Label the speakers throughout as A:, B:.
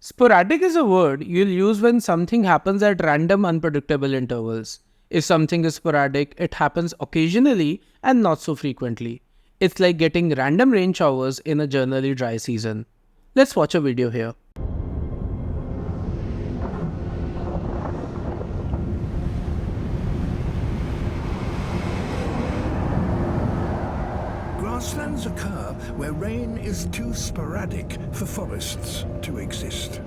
A: Sporadic is a word you'll use when something happens at random, unpredictable intervals. If something is sporadic, it happens occasionally and not so frequently. It's like getting random rain showers in a generally dry season. Let's watch a video here.
B: Grasslands occur where rain is too sporadic for forests to exist.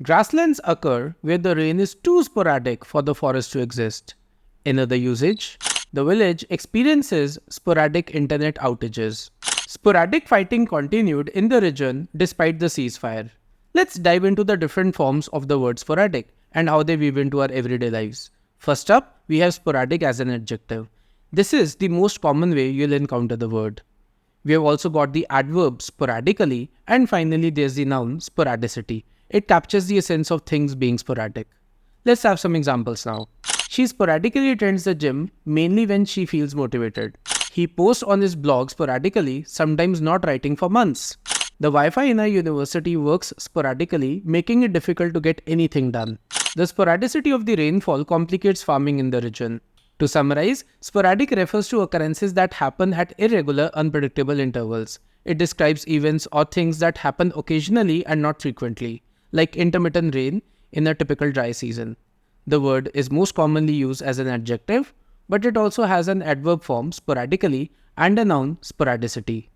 A: Grasslands occur where the rain is too sporadic for the forest to exist. In other usage, the village experiences sporadic internet outages. Sporadic fighting continued in the region despite the ceasefire. Let's dive into the different forms of the word sporadic and how they weave into our everyday lives. First up, we have sporadic as an adjective. This is the most common way you'll encounter the word. We have also got the adverb sporadically, and finally there's the noun sporadicity. It captures the essence of things being sporadic. Let's have some examples now. She sporadically attends the gym mainly when she feels motivated. He posts on his blog sporadically, sometimes not writing for months. The Wi-Fi in our university works sporadically, making it difficult to get anything done. The sporadicity of the rainfall complicates farming in the region. To summarize, sporadic refers to occurrences that happen at irregular, unpredictable intervals. It describes events or things that happen occasionally and not frequently, like intermittent rain in a typical dry season. The word is most commonly used as an adjective, but it also has an adverb form sporadically and a noun sporadicity.